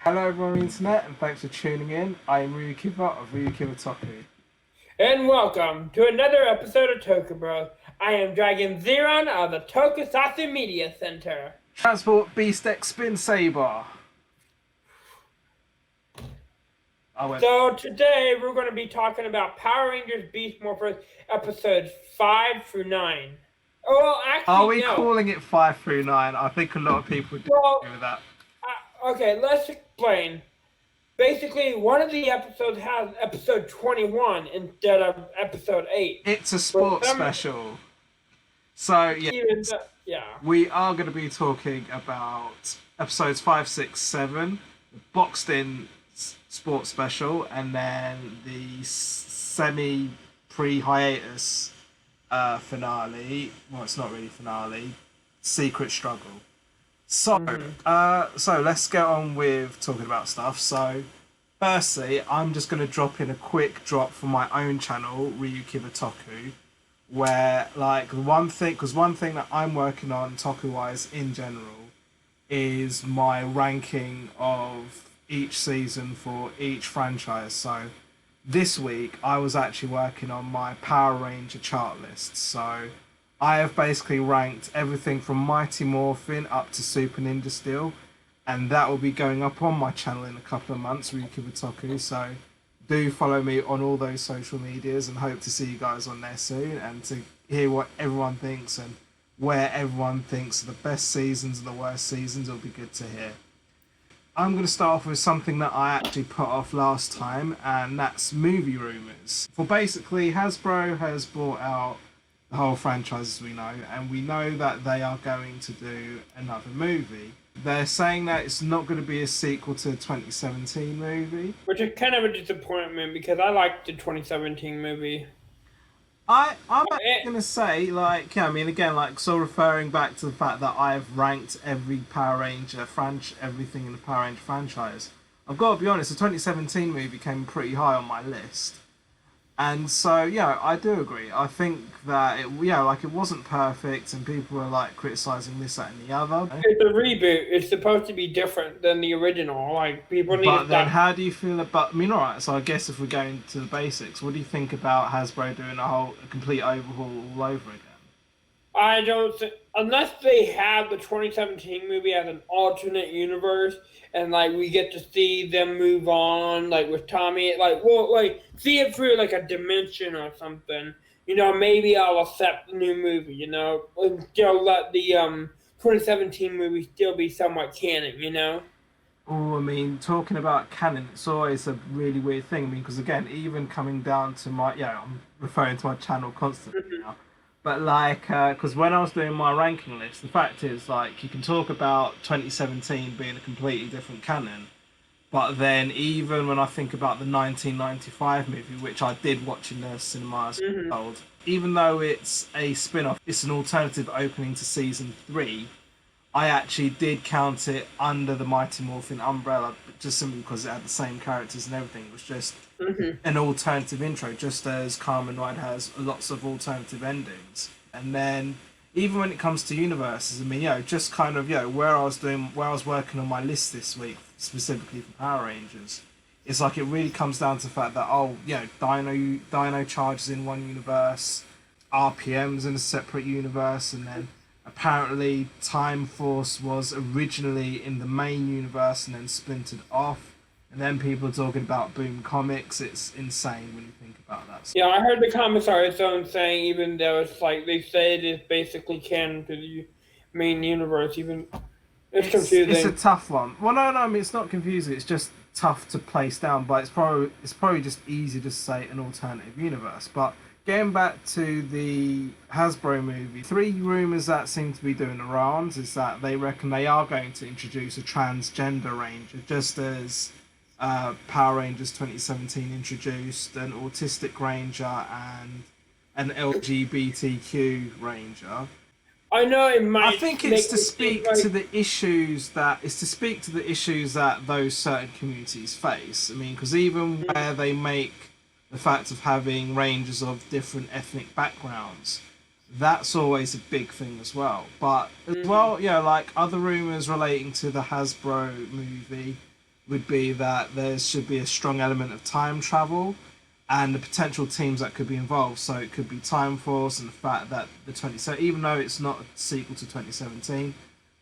Hello everyone on the internet and thanks for tuning in. I am RyuKiva of RyuKiva Toku. And welcome to another episode of Toku Bros. I am Dragon Zeron of the Tokusatsu Media Center. Transport Beast X Spin Saber. So today we're going to be talking about Power Rangers Beast Morphers episodes 5 through 9. Oh, well, actually, are we no. calling it 5 through 9? I think a lot of people would agree with that. Okay, let's explain. Basically, one of the episodes has episode 21 instead of episode 8. It's a sports special. So, we are going to be talking about episodes 5, 6, 7, the boxed in sports special, and then the semi pre-hiatus finale. Well, it's not really finale. Secret Struggle. So, let's get on with talking about stuff. So, firstly, I'm just going to drop in a quick drop from my own channel, RyuKiva Toku, where, like, one thing that I'm working on Toku-wise in general is my ranking of each season for each franchise. So, this week, I was actually working on my Power Ranger chart list. So, I have basically ranked everything from Mighty Morphin up to Super Ninja Steel, and that will be going up on my channel in a couple of months, RyuKiva Toku. So do follow me on all those social medias and hope to see you guys on there soon and to hear what everyone thinks and where everyone thinks the best seasons and the worst seasons. It'll be good to hear. I'm going to start off with something that I actually put off last time, and that's movie rumours. For basically, Hasbro has brought out the whole franchise, as we know, and we know that they are going to do another movie. They're saying that it's not going to be a sequel to the 2017 movie, which is kind of a disappointment because I liked the 2017 movie. I'm actually going to say, like, yeah, I mean, again, like, so referring back to the fact that I've ranked every Power Ranger everything in the Power Ranger franchise. I've got to be honest, the 2017 movie came pretty high on my list. And so, yeah, I do agree. I think that it wasn't perfect, and people were like criticizing this, that, and the other. It's a reboot. It's supposed to be different than the original. Like, people need. But then, how do you feel about? I mean, all right. So I guess if we're going to the basics, what do you think about Hasbro doing a complete overhaul all over again? I don't think, unless they have the 2017 movie as an alternate universe, and like we get to see them move on, like with Tommy, like see it through like a dimension or something. You know, maybe I'll accept the new movie. You know, and still let the 2017 movie still be somewhat canon. You know. Oh, I mean, talking about canon, it's always a really weird thing. I mean, because again, even coming down to I'm referring to my channel constantly now. But like, because when I was doing my ranking list, the fact is, like, you can talk about 2017 being a completely different canon, but then even when I think about the 1995 movie, which I did watch in the cinema as old, even though it's a spin-off, it's an alternative opening to season 3. I actually did count it under the Mighty Morphin umbrella, just simply because it had the same characters and everything. It was just an alternative intro, just as Kamen Ride has lots of alternative endings. And then, even when it comes to universes, I mean, just kind of, where I was working on my list this week, specifically for Power Rangers, it's like it really comes down to the fact that, Dino Charge is in one universe, RPM's in a separate universe, and then apparently Time Force was originally in the main universe and then splintered off, and then people are talking about Boom Comics. It's insane when you think about that. Yeah, I heard the comics are its own thing, even though it's like they say it is basically canon to the main universe. Even it's confusing. It's a tough one. Well, no, I mean, it's not confusing. It's just tough to place down, but it's probably just easy to say an alternative universe. But getting back to the Hasbro movie, 3 rumours that seem to be doing the rounds is that they reckon they are going to introduce a transgender ranger, just as Power Rangers 2017 introduced an autistic ranger and an LGBTQ ranger. I know it might. I think it's to speak to the issues that those certain communities face. I mean, because even where they make the fact of having rangers of different ethnic backgrounds, that's always a big thing as well. But as well, like other rumours relating to the Hasbro movie, would be that there should be a strong element of time travel and the potential teams that could be involved. So it could be Time Force, and the fact that even though it's not a sequel to 2017,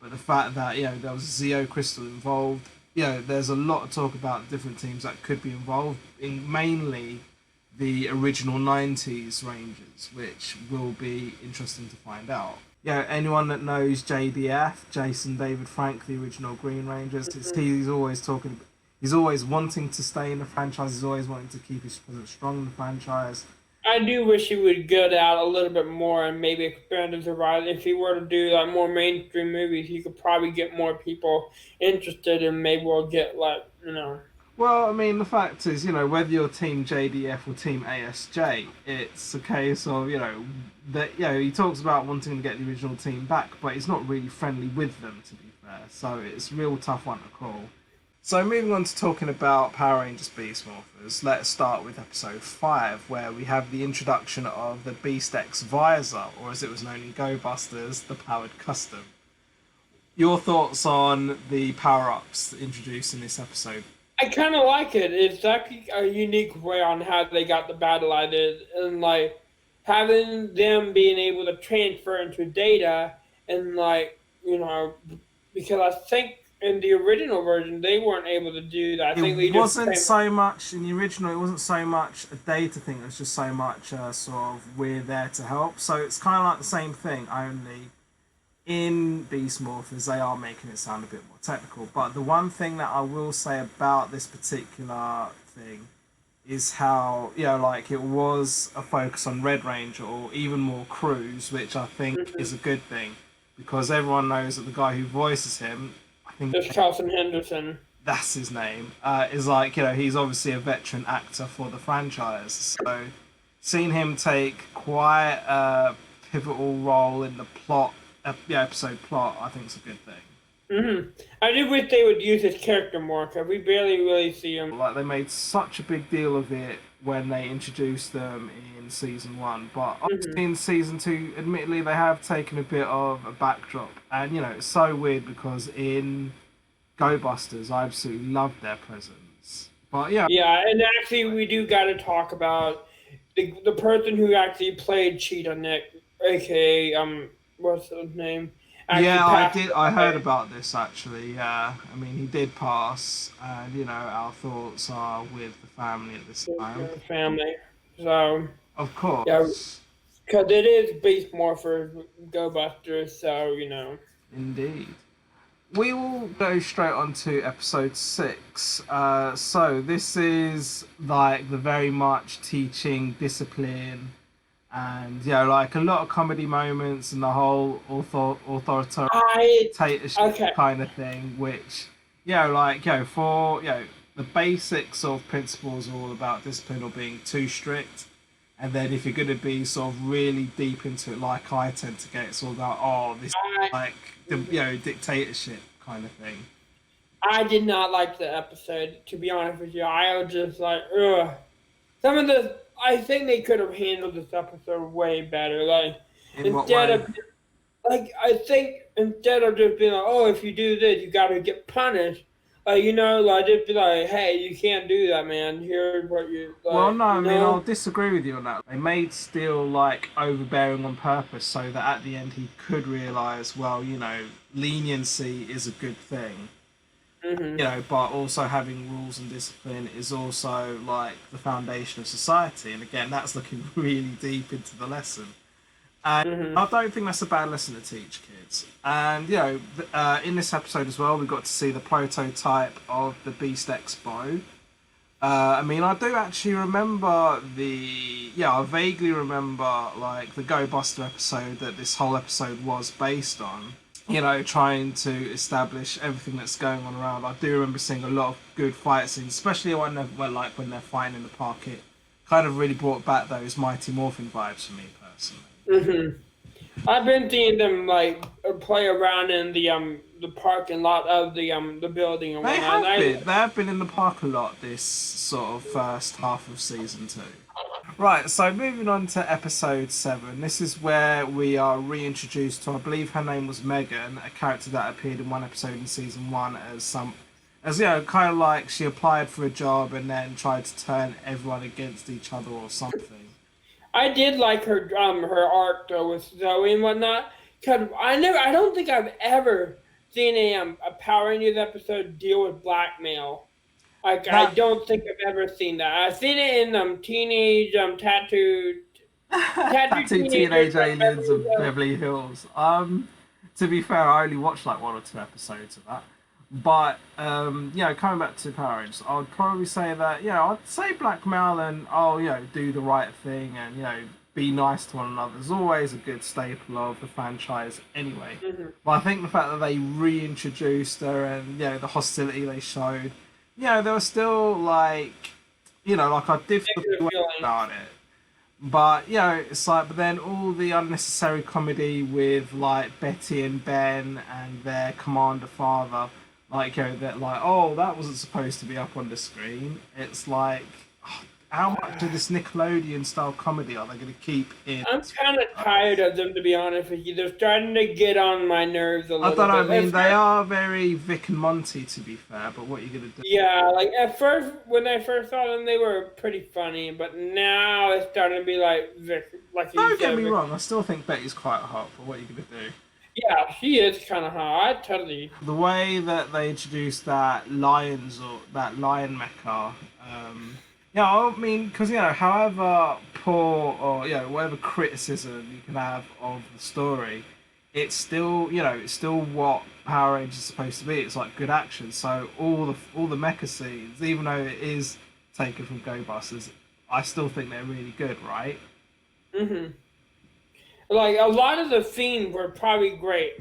but the fact that there was Zeo Crystal involved, there's a lot of talk about different teams that could be involved, in mainly the original 90s Rangers, which will be interesting to find out. Anyone that knows JDF, Jason David Frank, the original Green Rangers, he's always wanting to stay in the franchise. He's always wanting to keep his presence strong in the franchise. I do wish he would get out a little bit more and maybe expand his horizon. If he were to do like more mainstream movies, he could probably get more people interested, and maybe we'll get Well, I mean, the fact is, whether you're Team JDF or Team ASJ, it's a case of, that he talks about wanting to get the original team back, but he's not really friendly with them, to be fair. So it's a real tough one to call. So moving on to talking about Power Rangers Beast Morphers, let's start with episode 5, where we have the introduction of the Beast X Visor, or as it was known in Go Busters, the Powered Custom. Your thoughts on the power-ups introduced in this episode? I kind of like it. It's actually a unique way on how they got the battle idea, and having them being able to transfer into data, and because I think in the original version they weren't able to do that. It wasn't so much in the original. It wasn't so much a data thing. It was just so much sort of we're there to help. So it's kind of like the same thing, only in Beast Morphers they are making it sound a bit more technical. But the one thing that I will say about this particular thing is how it was a focus on Red Ranger, or even more Cruz, which I think is a good thing, because everyone knows that the guy who voices him, I think it's Charlton Henderson, that's his name, is he's obviously a veteran actor for the franchise. So seeing him take quite a pivotal role in the episode plot, I think is a good thing. I do wish they would use his character more, because we barely really see him. They made such a big deal of it when they introduced them in season 1, but obviously in season 2, admittedly, they have taken a bit of a backdrop. And it's so weird, because in Go Busters, I absolutely loved their presence. But yeah, and actually we do got to talk about the person who actually played Cheetah Nick, aka what's his name? I heard about this actually. Yeah, I mean, he did pass, and our thoughts are with the family at this time. The family, so of course, because it is Beast Morphers, Go Busters, so Indeed. We will go straight on to episode 6. So this is the very much teaching discipline. And a lot of comedy moments and the whole authoritarian kind of thing, which for the basics of principles are all about discipline or being too strict, and then if you're going to be sort of really deep into it, like I tend to get, it's all about this dictatorship kind of thing. I did not like the episode, to be honest with you. I was just ugh. Some of the I think they could have handled this episode way better. Instead of just being if you do this, you gotta get punished. Just be hey, you can't do that, man. Here's what you. Well, no, I mean, I'll disagree with you on that. They made Steel overbearing on purpose, so that at the end he could realize, leniency is a good thing. But also having rules and discipline is also the foundation of society, and again, that's looking really deep into the lesson. And I don't think that's a bad lesson to teach kids. And in this episode as well, we got to see the prototype of the Beast X bow. I mean, I do actually remember I vaguely remember the Go Buster episode that this whole episode was based on. Trying to establish everything that's going on around. I do remember seeing a lot of good fight scenes, especially when they're fighting in the park. It kind of really brought back those Mighty Morphin vibes for me personally. I've been seeing them play around in the parking lot of the building. And they have been in the park a lot this sort of first half of season 2. Right, so moving on to episode 7. This is where we are reintroduced to, I believe her name was Megan, a character that appeared in one episode in season 1 as As kind of like she applied for a job and then tried to turn everyone against each other or something. I did like her arc though with Zoe and whatnot. Cause I don't think I've ever seen a Power Rangers episode deal with blackmail. Like I That don't think I've ever seen that. I've seen it in teenage tattooed Tattoo teenagers Teenage from Aliens Beverly of Hills. Beverly Hills. To be fair, I only watched like one or two episodes of that. But coming back to Power Rangers, I would probably say that I'd say blackmail and do the right thing and be nice to one another is always a good staple of the franchise anyway. Mhm. But I think the fact that they reintroduced her and the hostility they showed, there was still like like I did feel Negative feeling. about it. But it's like, but then all the unnecessary comedy with like Betty and Ben and their commander father, like that like, oh, that wasn't supposed to be up on the screen. It's like, how much of this Nickelodeon style comedy are they going to keep in? I'm kind of tired of them, to be honest with you. They're starting to get on my nerves a I little don't know. I bit. mean, they are very Vic and Monty, to be fair. But what are you going to do? Yeah, like at first, when I first saw them, they were pretty funny, but now it's starting to be like like you Don't get said. me wrong. I still think Betty's quite hot. But what are you going to do? Yeah, she is kind of hot. I totally. The way that they introduced that lion mecha, I mean, because however poor or whatever criticism you can have of the story, it's still it's still what Power Rangers is supposed to be. It's like good action. So all the mecha scenes, even though it is taken from Go Busters, I still think they're really good, right? Mhm. Like a lot of the scenes were probably great.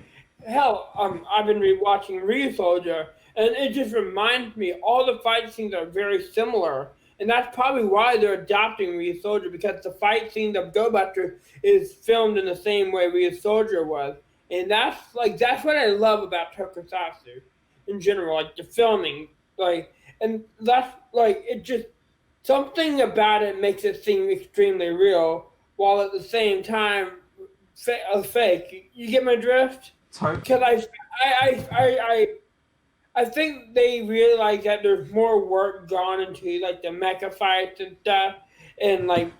Hell, I've been rewatching Soldier, and it just reminds me all the fight scenes are very similar, and that's probably why they're adopting Soldier because the fight scene of Go Buster is filmed in the same way Soldier was, and that's what I love about Tokusatsu in general, like the filming, like, and that's like it just something about it makes it seem extremely real, while at the same time fake. You get my drift? Totally. Because I think they realize that there's more work gone into like the mecha fights and stuff, and like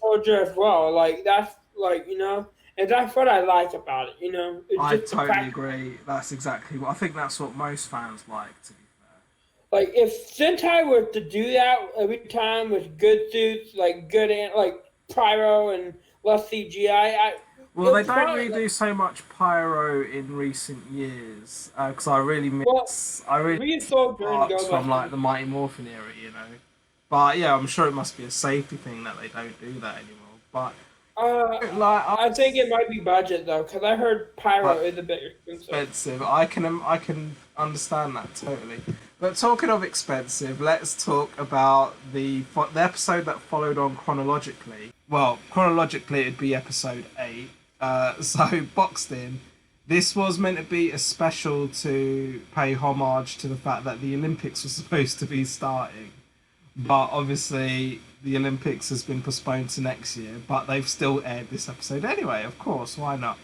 Soldier as well. Like that's like and that's what I like about it. It's I just the totally fact. agree. That's exactly what I think. That's what most fans like. To be fair. Like if Sentai were to do that every time with good suits, like good like pyro and less CGI, Well, they it's don't really probably do so much pyro in recent years because I really well, miss Soldier and parts Go from like Buster. the Mighty Morphin era, But yeah, I'm sure it must be a safety thing that they don't do that anymore. But like, I think it might be budget though, because I heard pyro but is a bit expensive. expensive. I can understand that totally. But talking of expensive, let's talk about the episode that followed on chronologically. Well, chronologically it'd be episode 8. So boxed in. This was meant to be a special to pay homage to the fact that the Olympics were supposed to be starting, but obviously the Olympics has been postponed to next year. But they've still aired this episode anyway. Of course, why not?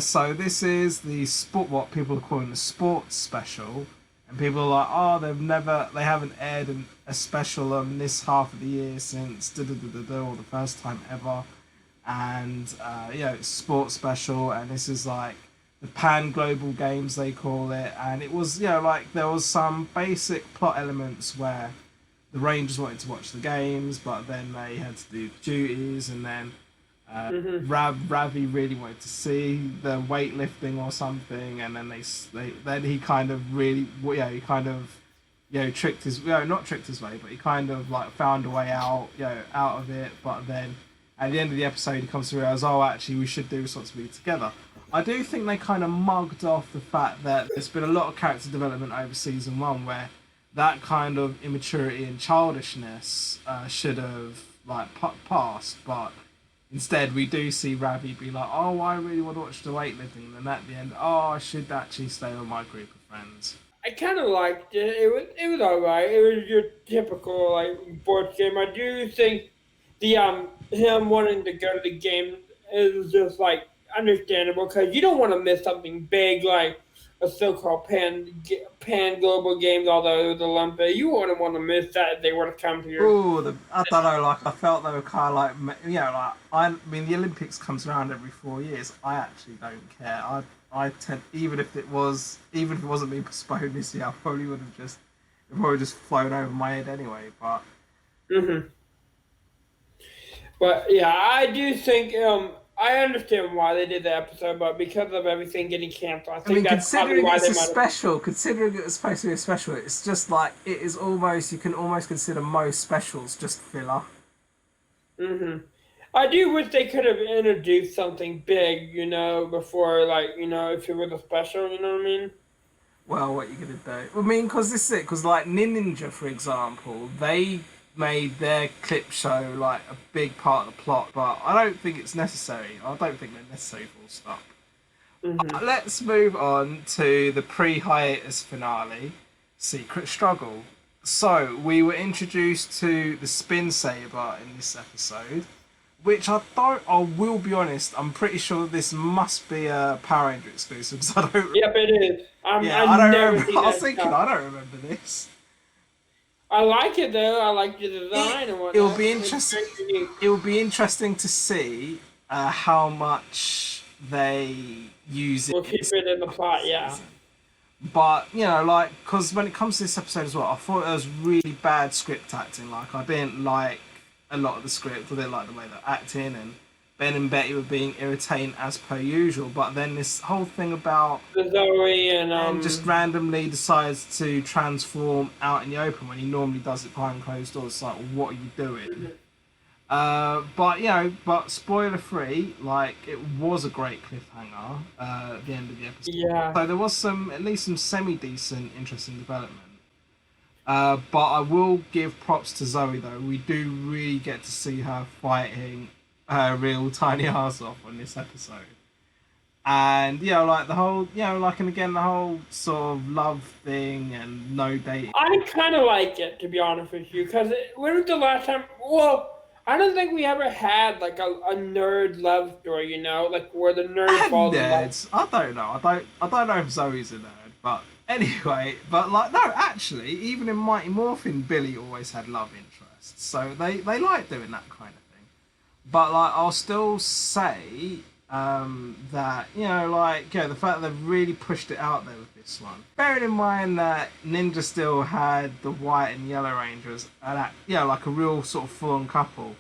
So this is the sport, what people are calling the sports special, and people are like, oh, they haven't aired a special on this half of the year since or the first time ever, and it's sports special, and this is like the Pan Global Games they call it, and it was like there was some basic plot elements where the Rangers wanted to watch the games, but then they had to do duties, and then Hmm. Ravi really wanted to see the weightlifting or something, and then then he kind of really he kind of tricked his not tricked his way, but he kind of like found a way out out of it. But then at the end of the episode, he comes to realize, oh, actually, we should do responsibility together. I do think they kind of mugged off the fact that there's been a lot of character development over season 1 where that kind of immaturity and childishness should have like passed, but instead we do see Ravi be like, oh, I really want to watch the weightlifting, and then at the end, oh, I should actually stay with my group of friends. I kind of liked it. It was alright. It was your typical like sports game. I do think the him wanting to go to the game is just like understandable because you don't want to miss something big a so-called pan global games, although it was Olympia. You wouldn't want to miss that if they were to come here. Oh, I don't know. Like I felt they were kind of like, like I mean, the Olympics comes around every 4 years. I actually don't care. I tend, even if it wasn't being postponed this year, I probably would have just flown over my head anyway. But But yeah, I do think I understand why they did the episode, but because of everything getting canceled, I think that's probably why they might have. Considering it's supposed to be a special, it's just like it is almost. You can almost consider most specials just filler. I do wish they could have introduced something big, before, if it was a special, you know what I mean? Well, what are you gonna do? I mean, because this is it. Because like Ninja, for example, they made their clip show like a big part of the plot, but I don't think it's necessary. I don't think they're necessary, full stop. Let's move on to the pre-hiatus finale, Secret Struggle. So we were introduced to the Spin Saber in this episode, which I will be honest, I'm pretty sure this must be a Power Ranger exclusive because I don't. Yep, it is. I don't remember. I was thinking, I don't remember this. I like it though. I like the design and whatnot. It will be interesting. It will be interesting to see how much they use it. We'll keep it in the plot, yeah. But because when it comes to this episode as well, I thought it was really bad script acting. Like I didn't like a lot of the script. I didn't like the way they're acting, and Ben and Betty were being irritating as per usual. But then this whole thing about Zoe and just randomly decides to transform out in the open when he normally does it behind closed doors. It's like, what are you doing? But spoiler free, like it was a great cliffhanger at the end of the episode. Yeah. So there was at least some semi decent, interesting development. But I will give props to Zoe though. We do really get to see her fighting her real tiny ass off on this episode. And like the whole, and again the whole sort of love thing and no dating. I kind of like it, to be honest with you, because when was the last time? Well, I don't think we ever had like a nerd love story, like where the nerd falls in love. I don't know. I don't know if Zoe's a nerd, but anyway, no, actually, even in Mighty Morphin, Billy always had love interests, so they like doing that kind of thing. But I'll still say that the fact that they've really pushed it out there with this one. Bearing in mind that Ninja still had the White and Yellow Rangers, and like a real sort of full-on couple.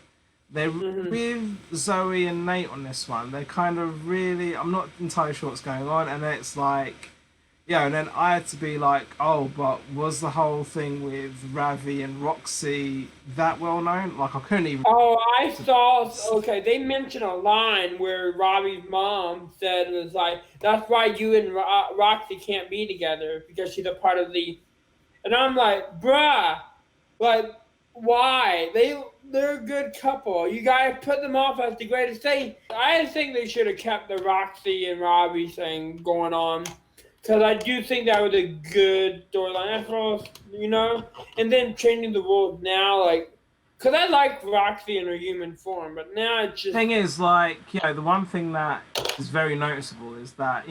They're with Zoe and Nate on this one. They're kind of really. I'm not entirely sure what's going on, and it's like. And then I had to be like, oh, but was the whole thing with Ravi and Roxy that well known? Like, I couldn't even... Oh, I saw... Okay, they mentioned a line where Ravi's mom said, it was like, that's why you and Roxy can't be together, because she's a part of the... And I'm like, bruh, like, why? They're a good couple. You guys put them off as the greatest thing. I think they should have kept the Roxy and Ravi thing going on. Because I do think that was a good storyline, and then changing the rules now, because I like Roxy in her human form, but now it's just... Thing is, the one thing that is very noticeable is that,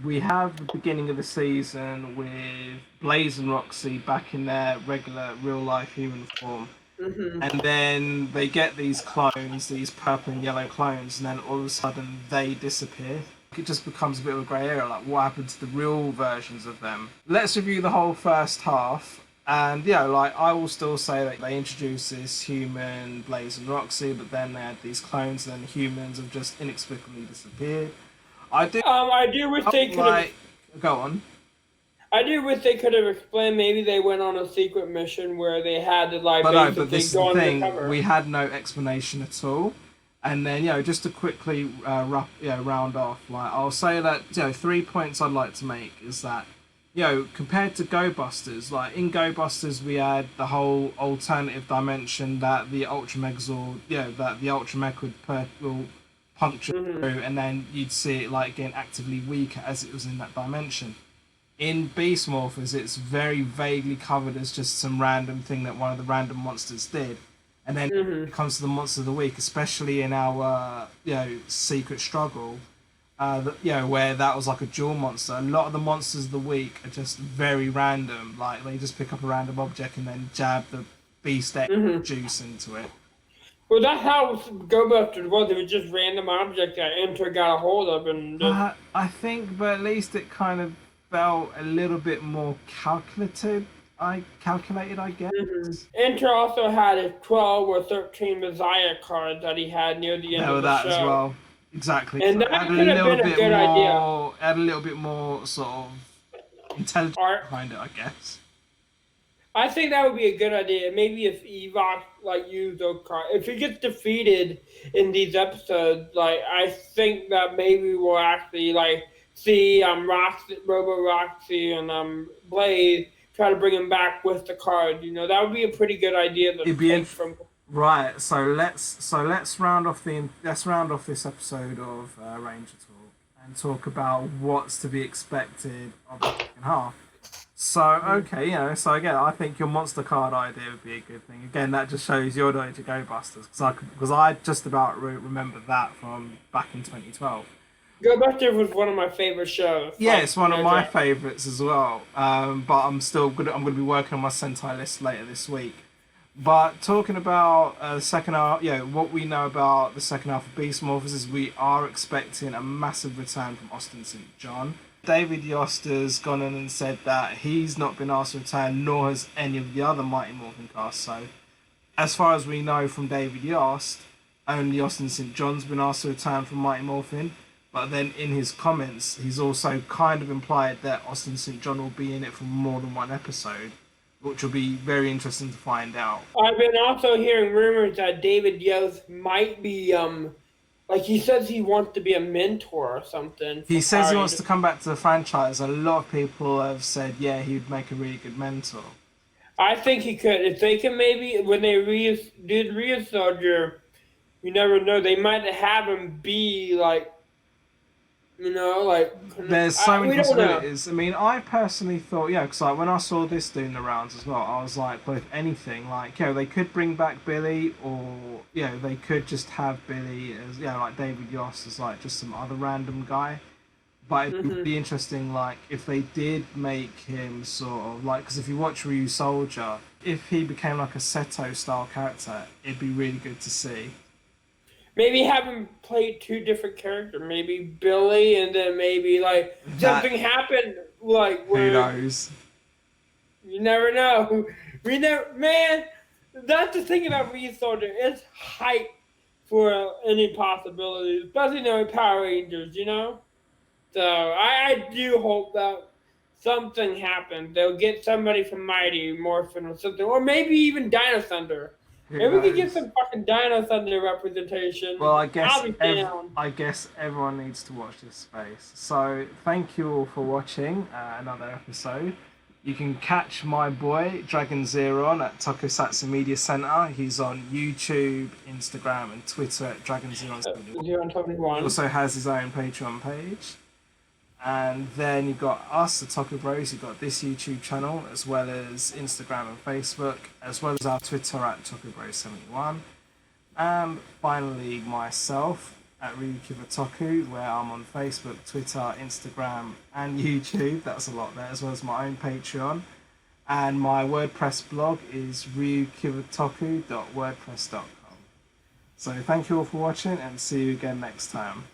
we have the beginning of the season with Blaze and Roxy back in their regular, real-life human form, and then they get these clones, these purple and yellow clones, and then all of a sudden they disappear. It just becomes a bit of a grey area, like what happened to the real versions of them. Let's review the whole first half, and I will still say that they introduced this human Blaze and Roxy, but then they had these clones, and humans have just inexplicably disappeared. I do wish they could have... Go on. I do wish they could have explained. Maybe they went on a secret mission where they had to but this is the thing. We had no explanation at all. And then, just to quickly round off, I'll say that, 3 points I'd like to make is that, compared to Go Busters, in Go Busters we had the whole alternative dimension that the Ultra Megazord, that the Ultra Mech will puncture through, and then you'd see it getting actively weaker as it was in that dimension. In Beast Morphers, it's very vaguely covered as just some random thing that one of the random monsters did. And then it comes to the Monster of the Week, especially in our Secret Struggle. where that was like a dual monster. A lot of the monsters of the week are just very random. Like they just pick up a random object and then jab the Beast X juice into it. Well, that's how Go Busters was. It was just random objects that Enter got a hold of, and just... I think, but at least it kind of felt a little bit more calculated. I guess. Enter also had his 12 or 13 Messiah cards that he had near the end of the show. That as well. Exactly. And so that could have been a good idea. Add a little bit more sort of intelligence behind it, I guess. I think that would be a good idea. Maybe if Evox used those cards, if he gets defeated in these episodes, I think that maybe we'll actually see Robo Roxy and Blaze try to bring him back with the cards. That would be a pretty good idea to take from. Right. So let's round off this episode of Ranger Talk and talk about what's to be expected of the second half. So, okay, so again, I think your monster card idea would be a good thing. Again, that just shows your knowledge of Go Busters, because I just about remember that from back in 2012. Go Busters was one of my favorite shows. Yeah, it's one of my favourites as well. But I'm going to be working on my Sentai list later this week. But talking about the second half, what we know about the second half of Beast Morphers is we are expecting a massive return from Austin St. John. David Yost has gone in and said that he's not been asked to return, nor has any of the other Mighty Morphin cast. So, as far as we know from David Yost, only Austin St. John's been asked to return from Mighty Morphin. But then in his comments, he's also kind of implied that Austin St. John will be in it for more than one episode, which will be very interesting to find out. I've been also hearing rumors that David Yost might be he says he wants to be a mentor or something. He says he wants to come back to the franchise. A lot of people have said, he would make a really good mentor. I think he could. If they can maybe, when they did Ryu Soldier, you never know, they might have him be there's so many possibilities. I mean, I personally thought, because when I saw this doing the rounds as well, I was like, well, if anything, they could bring back Billy, or they could just have Billy as like David Yost as just some other random guy. But it would be interesting, if they did make him sort of because if you watch Ryu Soldier, if he became a Seto style character, it'd be really good to see. Maybe have him play two different characters. Maybe Billy, and then maybe something happened. Where who knows? You never know. Man, that's the thing about Ryu Soldier. It's hype for any possibilities, especially knowing Power Rangers. So I do hope that something happens. They'll get somebody from Mighty Morphin or something, or maybe even Dino Thunder. Maybe we could get some fucking Dino Thunder representation. Well, I guess everyone needs to watch this space. So thank you all for watching another episode. You can catch my boy Dragon Zeron at Tokusatsu Media Center. He's on YouTube, Instagram, and Twitter at Dragon Zeron. He also has his own Patreon page. And then you've got us, the Toku Bros. You've got this YouTube channel, as well as Instagram and Facebook, as well as our Twitter at Toku Bros 71. And finally, myself at RyuKiva Toku, where I'm on Facebook, Twitter, Instagram, and YouTube. That's a lot there, as well as my own Patreon. And my WordPress blog is ryukivatoku.wordpress.com. So thank you all for watching, and see you again next time.